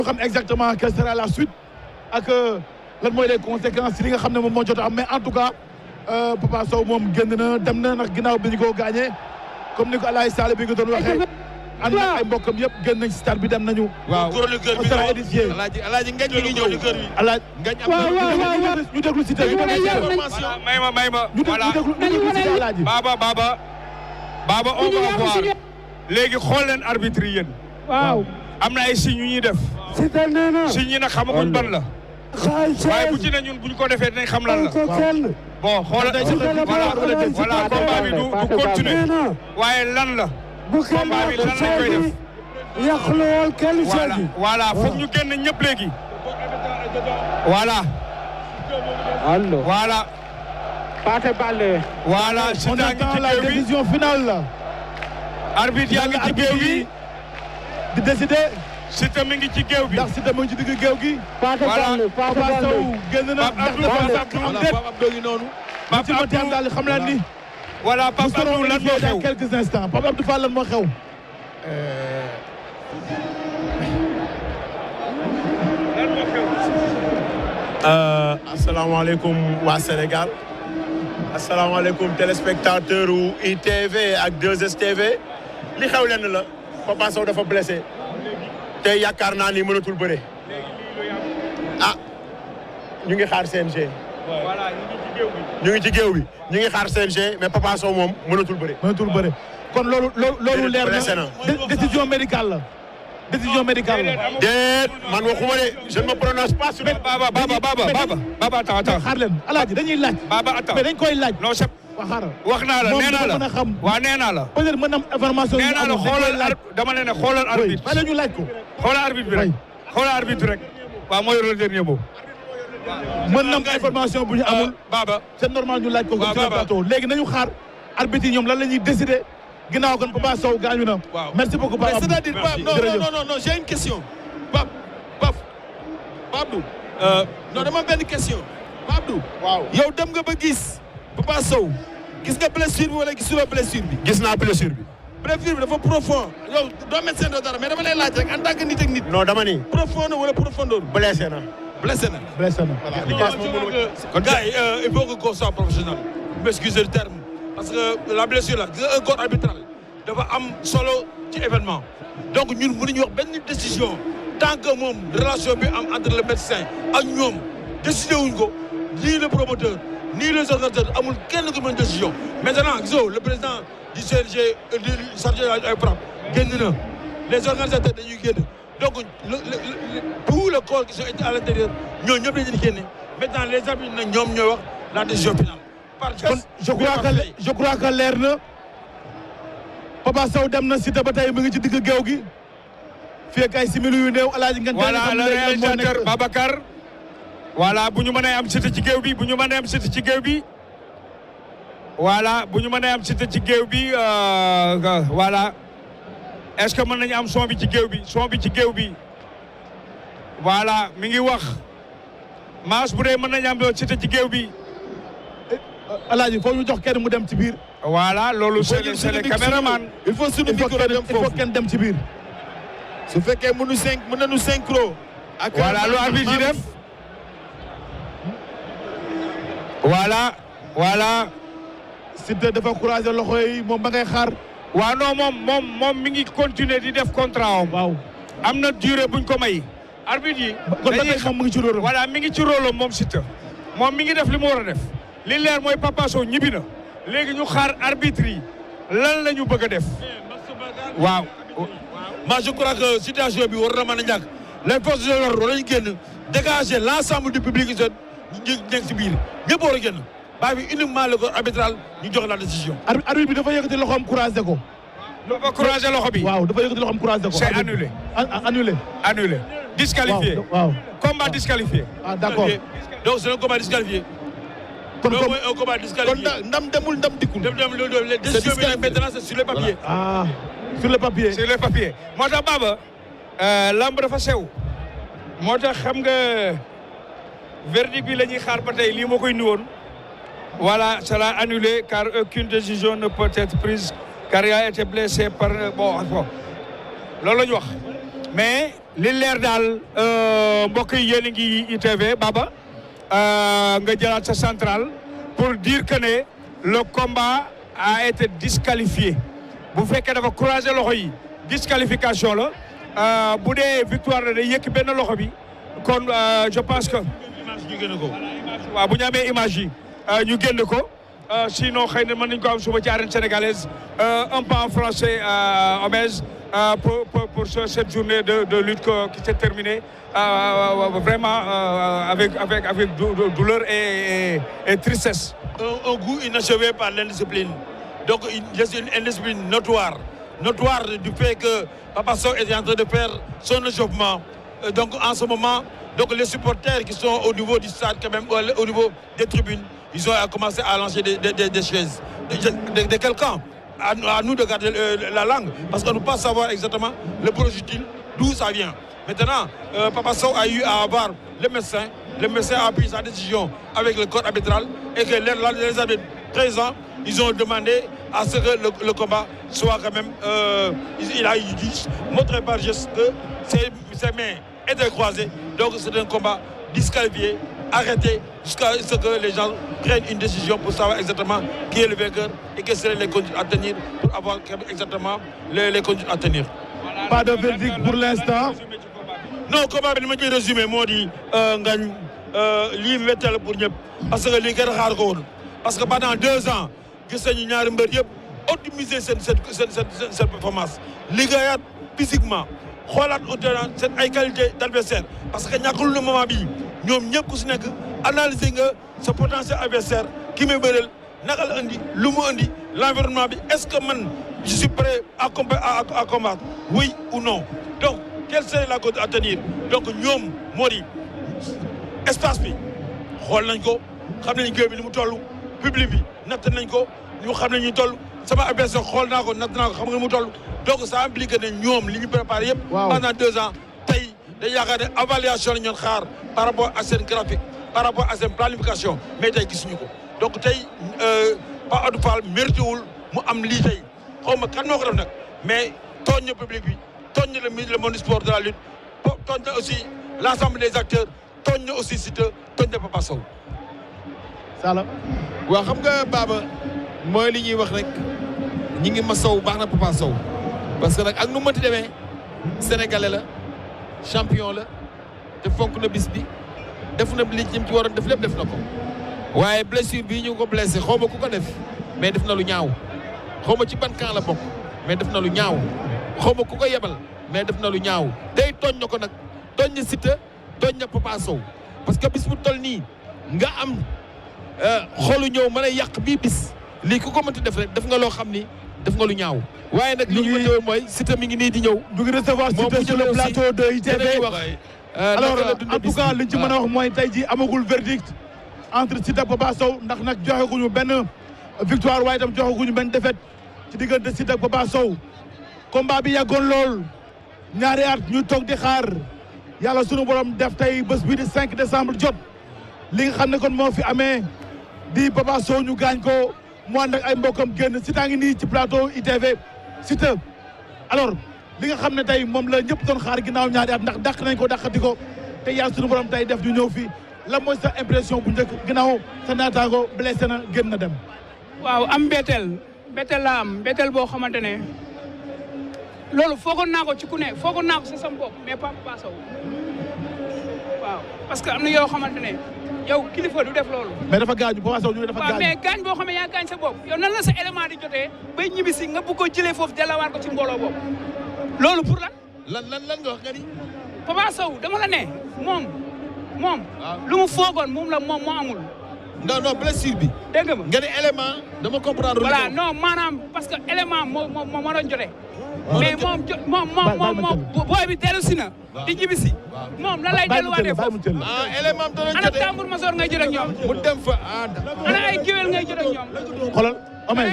xam exactement quelle sera la suite ak lan mooy les conséquences li nga xam ne moom moo jot a am mais en tout cas Papa Sow moom génn na dem na ndax ginnaaw bi ñu ko gaañee comme ni ko Alaye Sall bi nga doon waxee. ànd na ay mbokkam yëpp génn nañ si stade bi dem nañu. waaw chroniqueur bi Alaaji ngañ mi ngi ñëw Alaaji ngañ waaw ñu déglu si tey may ma ñu déglu si Alaaji Baba on va voir léegi xool leen arbitre yi yéen. waaw am na ay signes yu ñuy def. signes yi nag xamaguñ ban la. waaye bu ci ne ñun bu ñu ko defee dinañ xam lan la. bon xoolal voilà combat bi du continuer waaye lan la. combat bi lan lañ koy def. yàquloo kenn voilà foog ñu génn ñëpp léegi. voilà. voilà. Pathé Baldé. voilà si on attend la décision finale la. arbitre yaa ngi ci géew gi di décider. Siteu mi ngi ci géew bi. ndax Siteu mu ngi ci digg géew gi. Pathé Baldé Pathé Papa Sow Baldé. génn na Pape Abdou Pape Abdou ngi noonu. Pape Abdou daal xam naa ni. voilà Pape Abdou lan moo xew dans quelques instants Pape Abdou Fall lan moo xew. asalaamaaleykum waa Sénégal asalaamaaleykum téléspectateur u ITV ak 2STV li xew lenn la Papa Sow dafa blessé te yaakaar naa ni mënatul bëre ah ñu ngi xaar CNG. voilà ñu ngi ci géew bi ñu ngi xaar CNG mais Papa Sow moom mënatul bëre. mënatul bëre kon loolu leer blessé na na. décision médicale la. décision médicale la. déet man waxuma de je ne me prononce pas sur. Baba attends xaar leen Alaaji dañuy laaj. Baba attends mais dañ koy laaj. non c'est wax xaaral wax naa la nee naa la moom dafa mën a xam. waaw nee naa la. peut-être mën na am information. nee naa la xoolal dama ne xoolal arbitre. oui ñu laaj ko. xoolal arbitre bi rek. xoolal arbitre rek. waaw moo yor le dernier mot. mën na am information bu ñu amul. Baba c'est normal ñu laaj ko. waaw ci plateau léegi nañu xaar arbitre yi ñoom lan la ñuy décider. ginnaaw kon Papa Sow gaañu na. waaw merci beaucoup Pape Abdou. c'est-à-dire non j'ai une question. Pape Abdou. non dama benn question. Pape Abdou. waaw yow dem nga ba gis Papa Sow gis nga blessure bi wala gisuloo blessure bi. gis naa blessure bi. blessure bi dafa profond yow doo médecin doo dara mais dama lay laaj rek en tant que nit ak nit. non dama ni. profond wala profondeur. blessé na. blessé na. blessé na. kon gars yi il faut que qu'on soit professionnel. m'excuser le terme parce que la blessure là un corps arbitral dafa am solo ci événement donc ñun mënuñu wax benn décision tant que moom relation bi am entre le médecin ak ñoom décidé wuñ ko ni le promoteur ni les organisateurs amul kenn ku mën décision maintenant gisoo le président du CNG du chargé ay frappe génn na les organisateurs dañuy génn donc tout le corps qui sont à l'intérieur ñoo ñëpp dañuy génne maintenant les arbitres nag ñoom ñooy wax la décision finale. kon je crois que leer na Papa Sow dem na Siteu ba tey mu ngi ci digg géew gi fii ak ay simili yu néew Alaaji ngeen. voilà le réalisateur Babacar. voilà bu ñu mënee am Siteu ci géew bi bu ñu mënee am Siteu ci géew bi. voilà bu ñu mënee am Siteu ci géew bi voilà est-ce que mën nañu am son bi ci géew bi son bi ci géew bi. voilà mi ngi wax Mass bu dee mën nañu am Siteu ci géew bi. Alaaji foo ñu jox kenn mu dem ci biir. voilà loolu c'est le caméraman. il faut suñu micro dem foofu il faut kenn dem ci biir. su fekkee mën nañu synchro. ak voilà lu arbitre yi def. voilà. Siteu dafa croiser loxo yi moom ba ngay xaar. waaw non moom mi ngi continuer di def contrat am. waaw am na durée buñ ko may. arbitre yi. kon ba tey moom mu ngi ci rôle. voilà mi ngi ci rôle moom Siteu moom mi ngi def li mu war a def. li leer mooy Papa Sow ñibbi na léegi ñu xaar arbitre yi lan la ñu bëgg a def. waaw. moi je crois que situation bi war na mën a ñàkk les forces de l'ordre war nañu génn dégager l'ensemble du public ñu nekk ci biir ñëpp war a génn bàyyi bi uniquement le corps arbitral ñu joxe la décision. arbitre bi dafa yëkkati loxoom croisé ko. dafa croisé loxo bi. waaw dafa yëkkati loxoom croisé ko. c'est annulé. annulé. disqualifié. waaw combat disqualifié. ah d'accord. donc c'est un combat disqualifié. kon loolu mooy un combat disqualifié. kon ndam demul ndam dikkul. les décisions bi nag maintenant c'est sur le papier. ah sur le papier. sur le papier moo tax Baba. lamb dafa sew. moo tax xam nga verdict bi la ñuy xaar ba tey lii moo koy nuwoon. voilà sera annulé car aucune décision ne peut être prise car il a été blessé par bon loolu la ñu wax mais li leer daal mbokk yi yéen a ngi ITV Baba nga jëlaat sa central pour dire que ne le combat a été disqualifié bu fekkee dafa croiser loxo yi disqualification la bu dee victoire la day yëkk benn loxo bi kon je pense que ñu génn ko. waaw bu ñu amee image yi ñu génn ko sinon xëy na mën nañu ko am suba ci arène sénégalaise un peu en français Omez pour cette journée de lutte qui s'est terminée vraiment avec douleur et tristesse. Un goût inachevé par l'indiscipline. Donc une indiscipline notoire du fait que Papa Sow est en train de faire son échauffement. Donc en ce moment, donc les supporters qui sont au niveau du stade quand même, au niveau des tribunes, ils ont commencé à lancer des chaises. De quel camp? À nous de garder la langue, parce qu'on ne peut pas savoir exactement le projectile, d'où ça vient. Maintenant, Papa Sow a eu à avoir le médecin a pris sa décision avec le corps arbitral et que les arbitres présents, ils ont demandé à ce que le combat soit quand même, il a dit, montré par geste que ses mains étaient croisées, donc c'est un combat disqualifié, arrêté, jusqu'à ce que les gens prennent une décision pour savoir exactement qui est le vainqueur et quelles seraient les conditions à tenir pour avoir exactement les conditions à tenir. Pas de verdict pour l'instant. Non, combat bi li ma ciy résumé moo di ngañ lii méttal pour ñëpp parce que lii kenn xaar ko woon parce que pendant 2 ans gis nañu ñaari mbër yëpp optimiser seen performance liggéeyaat physiquement xoolaat seen ay qualité d'adversaire parce que ñàkkul le moment bi ñoom ñëpp ku si nekk analyser nga sa potentiel adversaire ki may bëreel naka la andi lu mu andi l'environnement bi est-ce que man je suis prêt à combattre oui ou non donc quelle serait la cause à tenir donc ñoom moo di espace bi xool nañ ko xam nañ géew bi ni mu toll public bi natt nañ ko ñu xam nañ ñu toll sama adversaire xool naa ko natt naa ko xam nga ni mu toll donc ça implique ne ñoom li ñu préparé yëpp pendant 2 ans tey dañ yaakaar ne évaluation la ñu doon xaar par rapport à seen graphique par rapport à seen planification mais tey gisuñu ko donc tey Pa Abdou Fall mérité wul mu am lii tey xaw ma kan moo ko def nag mais tooñ na public bi tooñ na le monde sport de la lutte tooñ na aussi l'ensemble des acteurs tooñ na aussi Siteu tooñ na Papa Sow. Sala. waaw xam nga Baba mooy li ñuy wax rek ñi ngi ma Sow baax na Papa Sow parce que nag ak nu mënti demee sénégalais la champion la te fonk na bis bi def na li ci waroon def lépp def na ko waaye blessure bii ñu ko blessé xaw ma ku ko def mais def na lu ñaaw xaw ma ci ban camp la bokk mais def na lu ñaaw xaw ma ku ko yebal mais def na lu ñaaw tey tooñ na ko nag tooñ na Siteu tooñ na Papa Sow parce que bis bu toll nii nga am xolu ñëw mën a yàq bii bis lii ku ko mënti def rek def nga loo xam ni def nga lu ñaaw waaye nag li ñu mënti mooy Siteu mi ngi nii di ñëw. ñu ngi recevoir Siteu sur le plateau de ITV. alors en tout cas li ñu ci mën a wax mooy tey jii amagul verdict entre Siteu Papa Sow ndax nag joxeguñu benn victoire waaye itam joxeguñu benn défaite ci diggante Siteu ak Papa Sow. combat bi yàggoon lool ñaari at ñu toog di xaar yàlla sunu borom def tey bés bii di 5 décembre jot li nga xam ne kon moo fi amee di Papa Sow ñu gaañ ko mu ànd ak ay mbokkam génn Siteu ngi nii ci plateau ITV Siteu alors li nga xam ne tey moom la ñëpp doon xaar ginnaaw ñaari at ndax dàq nañ ko dàqati ko te yàlla sunu borom tey def ñu ñëw fii lan mooy sa impression bu njëkk ginnaaw sa naataango blessé na génn na dem. waaw am mbetteel laa am mbetteel boo xamante ne loolu foogoon naa ko ci ku ne foogoon naa ko si sama bopp mais pas Papa Sow waaw parce que am na yoo xamante ne yow kilifa du def loolu. mais dafa gaañu Papa Sow ñu ne dafa gaañu. waaw mais gaañ boo xam ne yaa gaañ sa bopp yow nan la sa élément di jotee bay ñibbisi nga bëgg ko jëlee foofu delawaat ko ci mbooloo boobu loolu pour lan. lan nga wax nga ni. Papa Sow dama la ne moom. lu mu foogoon moom moo amul. non blessure bi. dégg nga ma nga ni élément dama comprendre. voilà non maanaam parce que élément moo doon jotee. mais moom booy bi dellu si na. di ñibbisi. moom lan lay delluwaatee foofu. élément doon jotee ana tambour major ngay jël ak ñoom. mu dem fa ana ay géwél ngay jël ak ñoom. xoolal Omez.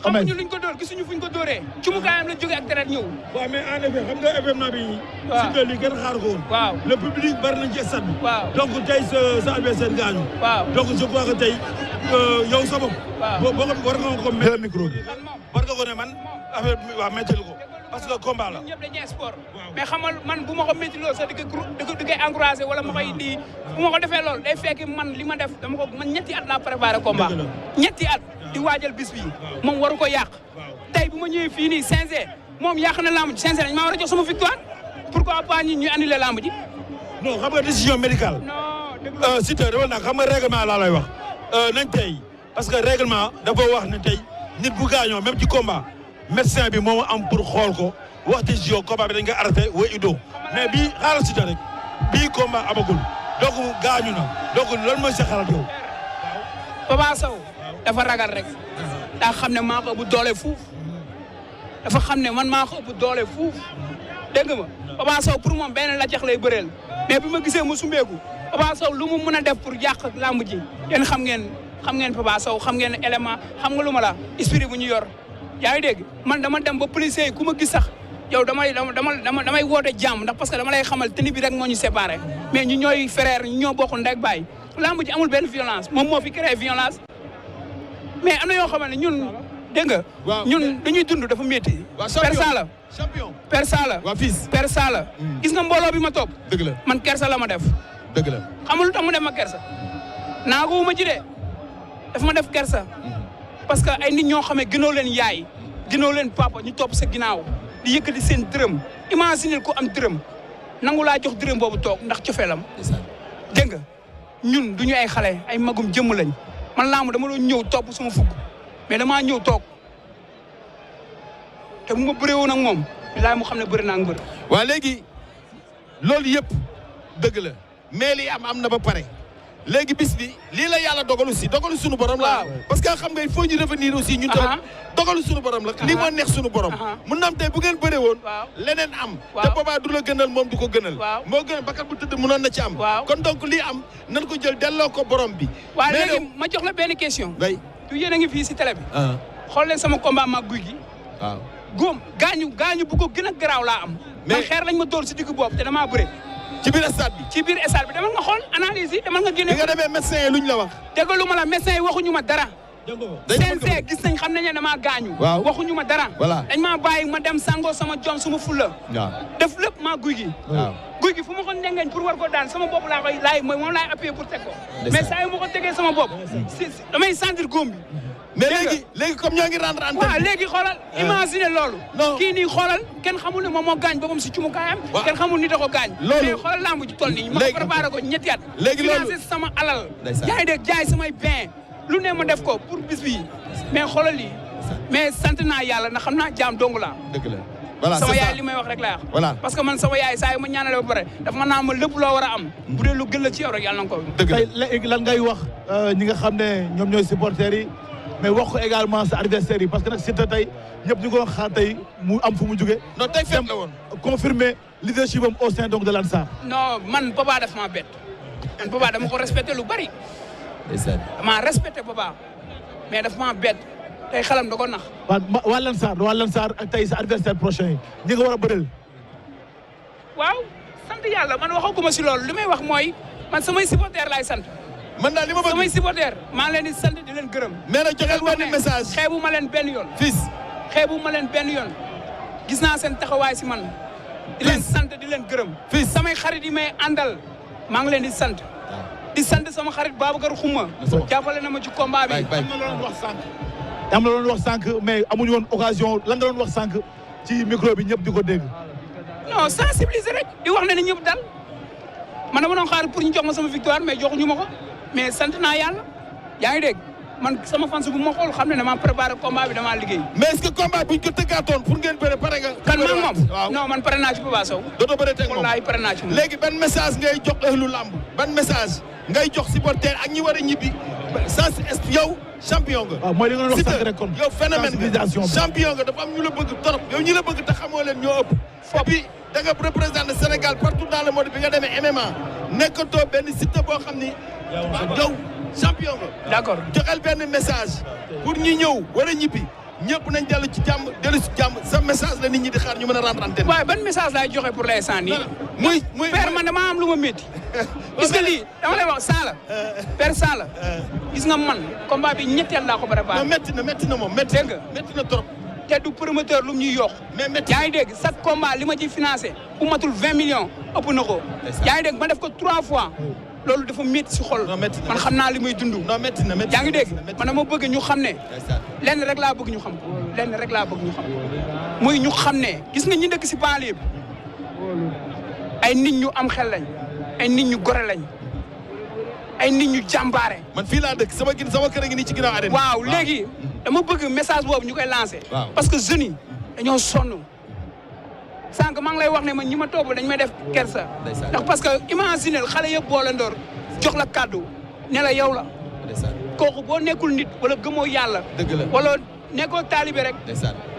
xamuñu luñ ko dóor gisuñu fuñ ko dóoree. ci mu kaayam la jógee ak traite ñëw. waaw mais en effet xam nga événement bi. waaw Siteu li kenn xaar ko woon. waaw le public bari nañ ci stade bi. waaw donc tey sa adversaire gaañu. waaw donc je crois que tey yow sa bopp. waaw boo ko war nga ko jël micro bi. war nga ko ne man affaire bi waaw métti ko. parce que combat la. ñun ñëpp dañuy sport. mais xamal man bu ma ko métti lool sax di koy encouragé wala ma koy di bu ma ko defee loolu day fekk man li ma def man ñetti at laa préparé combat. ñetti at di waajal bis bi moom waru ko yàq. tey bu ma ñëwee fii nii CNG moom yàq na lamb ji CNG dañ maa war a jox sama victoire pourquoi pas ñi ñuy annulé lamb ji. non xam nga décision médicale. non dëgg la Siteu dama nag xam nga règlement laa lay wax nañ tey parce que règlement dafa wax ne tey nit bu gaañoo même ci combat médecin bi moo am pour xool ko wax décision combat bi dañ koy arrêté wa ido mais bii xaaral Siteu rek bii combat amagul donc gaañu na donc lan mooy sa xalaat yow. Papa Sow dafa ragal rek daa xam ne maa ko ëpp doole fuuf dafa xam ne man maa ko ëpp doole fuuf dégg nga ma Papa Sow pour moom benn lacax lay bëreel mais bi ma gisee mu sumbeeku Papa Sow lu mu mën a def pour yàq làmb ji yéen xam ngeen Papa Sow xam ngeen élément xam nga lu ma la esprit bu ñu yor yaa ngi dégg man dama dem ba policier yi ku ma gis sax yow damay woote jàmm ndax parce que dama lay xamal tenue bi rek moo ñu séparé mais ñu ñooy frère ñu ñoo bokk ndek baay làmb ji amul benn violence moom moo fi créé violence mais am na yoo xamante ne ñun dégg nga. ñun dañuy dund dafa métti. persa la champion persa la. waa fils persa la. gis nga mbooloo bi ma topp. dëgg la man kersa la ma def. dëgg la xam nga lu tax mu def ma kersa. naagu wu ma ci de dafa ma def kersa. parce que ay nit ñoo xam ne gënoo leen yaay. gënoo leen papa ñu topp sa ginnaaw di yëkkati seen dërëm imaginer ko am dërëm nangu laa jox dërëm boobu toog ndax cofeelam. dégg nga ñun du ñu ay xale ay magum jëmm lañ man laamu dama doon ñëw topp suma fukk mais damaa ñëw toog te bu ma bëree woon ak moom bilaay mu xam ne bëri naa ak mbër. waa léegi loolu yëpp dëgg la mais li am na ba pare léegi bis bi lii la yàlla dogalu si dogalu sunu borom la. parce que xam nga il faut ñu revenir aussi ñun tam dogalu sunu borom la. lii moo neex sunu borom. mun na am tey bu ngeen bëree woon. leneen am. te boobaa du la gënal moom du ko gënal. moo gën bakkat bu tëdd mënoon na ci am. kon donc lii am nan ko jël delloo ko borom bi. waaw léegi ma jox la benn question. du yéen a ngi fii si télé bi. xool leen sama combat mag guy gi. waaw góom gaañu bu ko gën a garaaw laa am. man xeer lañ ma dóor si digg boobu te damaa bëre. ci biir stade bi. ci biir stade bi demal nga xool analyse yi demal nga génne. bi nga demee médecin yi luñ la wax. déggalu ma la médecin yi waxuñu ma dara. CNG gis nañ xam nañ ne damaa gaañu. waaw waxuñu ma dara. voilà dañ maa bàyyi ma dem sangoo sama jom suma fulla. waaw def lépp maa guy gi. waaw guy gi fu ma ko ndengeñ pour war ko daan sama bopp laa koy laay mooy moom laay appuyer pour teg ko. mais saa yu ma ko tegee sama bopp. damay sentir góom bi. mais léegi comme ñoo ngi rendre antenne. waaw léegi xoolal imagine loolu. kii nii xoolal kenn xamul ne moom moo gaañ boppam si cumukaayam. kenn xamul ni da ko gaañ. loolu mais xoolal lamb ji toll nii. ma ko préparé ko ñetti at. léegi loolu financé sama alal. yaa ngi dégg jaay samay bien lu ne ma def ko pour bis bi mais xoolal lii mais sant naa yàlla na xam naa jaam dong laa. dëgg la voilà sama yaay li may wax rek laa wax. voilà parce que man sama yaay saa yu ma ñaanale ba pare dafa ma naa ma lépp loo war a am. bu dee lu gën la ci yow rek yàlla na ko. dëgg la tey léegi lan ngay wax ñi nga xam ne ñoom ñooy supporters yi mais wax ko également sa adversaire yi parce que nag Siteu tey ñëpp ñu ko xaar tey mu am fu mu jóge non tey fekk la woon. confirmer leadership am au sein donc de l'Ansar. non man Papa daf maa bett man Papa dama ko respecté lu bari. damaa respecté Papa mais daf maa bett tey xalam da ko nax. waa l'Ansar ak tey sa adversaire prochain yi ñi nga war a bëreel. waaw sant yàlla man waxaguma si loolu li may wax mooy man samay supporters laay sant. man daal li ma bëgg samay supporters maa ngi leen di sant di leen gërëm. mais nag joxeel benn message. xeebu ma leen benn yoon. fils xeebu ma leen benn yoon. gis naa seen taxawaay si man. di leen sant di leen gërëm. fils samay xarit yi may àndal maa ngi leen di sant. di sant sama xarit Babacar Xuma. jàppale na ma ci combat bi. am na loolu wax sànq. am na loolu wax sànq mais amuñu woon occasion lan nga doon wax sànq ci micro bi ñëpp di ko dégg. non sensibiliser rek di wax ne ni ñëpp dal man dama doon xaar pour ñu jox ma sama victoire mais joxuñu ma ko mais sant naa yàlla yaa ngi dégg man sama fans bu ma xool xam ne damaa préparé combat bi damaa liggéey. mais est-ce que combat buñ ko tëggaatoon pour ngeen bëre pare nga. kan man moom waaw non man pare naa ci Papa Sow. dootoo bëre teg moom wallaahi pare naa ci moom. léegi ban message ngay jox ëhlu lamb ban message ngay jox supporter ak ñi war a ñibbi sans yow champion nga. waaw mooy li nga doon wax sànq rek kon. yow phénomène nga champion nga dafa am ñu la bëgg trop yow ñi la bëgg te xamoo leen ñoo ëpp. et puis da nga représenté Sénégal partout dans le monde bi nga demee MMA nekkatoo benn Siteu boo xam ni yow champion nga. d'accord joxel benn message pour ñi ñëw war a ñibbi ñëpp nañ dellu ci jàmm dellu ci jàmm sa message la nit ñi di xaar ñu mën a rendre antenne. waaye ban message laay joxe pour l'instant nii. muy père man dama am lu ma métti. gis nga lii dama lay wax Sala. père Sala. gis nga man combat bi ñetteel laa ko préparé. non métti na moom métti dégg nga métti na trop. te du promoteur lu mu ñuy yokk. mais métti yaa ngi dégg chaque combat li ma ciy financé bu matul 20 millions ëpp na ko. yaa ngi dégg ma def ko 3 fois. loolu dafa métti si xol. man xam naa li muy dund. non métti na métti yaa ngi dégg man dama bëgg ñu xam ne. lenn rek laa bëgg ñu xam ko. lenn rek laa bëgg ñu xam ko muy ñu xam ne gis nga ñi dëkk si banlieue bi ay nit ñu am xel lañ ay nit ñu gore lañ ay nit ñu jàmbaare. man fii laa dëkk sama kër a ngi nii ci ginnaaw arène. waaw léegi dama bëgg message boobu ñu koy lancé. parce que jeunes yi dañoo sonn. sànq maa ngi lay wax ne man ñi ma topp dañ may def kersa. ndax parce que imaginer xale yëpp boole ndoor jox la kàddu ne la yow la. kooku boo nekkul nit wala gëmoo yàlla. dëgg la wala nekkoo taalibe rek.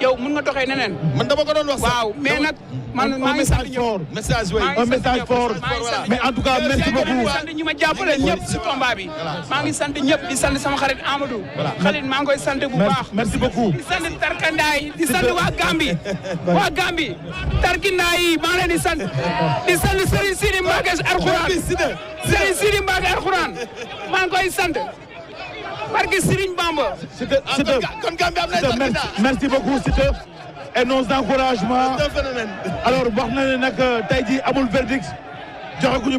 yow mun nga doxee neneen. man dama ko doon wax sax. waaw mais nag man maa ngi sant ñëpp. message oui un message fort mais en tout cas merci beaucoup. maa ngi sant ñi ma jàppale ñëpp si combat bi. maa ngi sant ñëpp di sant sama xarit Amadou. xarit maa ngi koy sant bu baax. merci beaucoup. di sant tarkandaay di sant waa Gambi. waa Gambi tarkindaay yi maa ngi leen di sant. di sant Serigne Sidi Mbacke Alxuraan. Serigne Sidi Mbacke Alxuraan maa ngi koy sant. barke Serigne Bamba. kon Gambie am na merci beaucoup Siteu et nos encouragements. c'est un phénomène. alors wax na ne nag tey jii amul verdict joxe gu ñu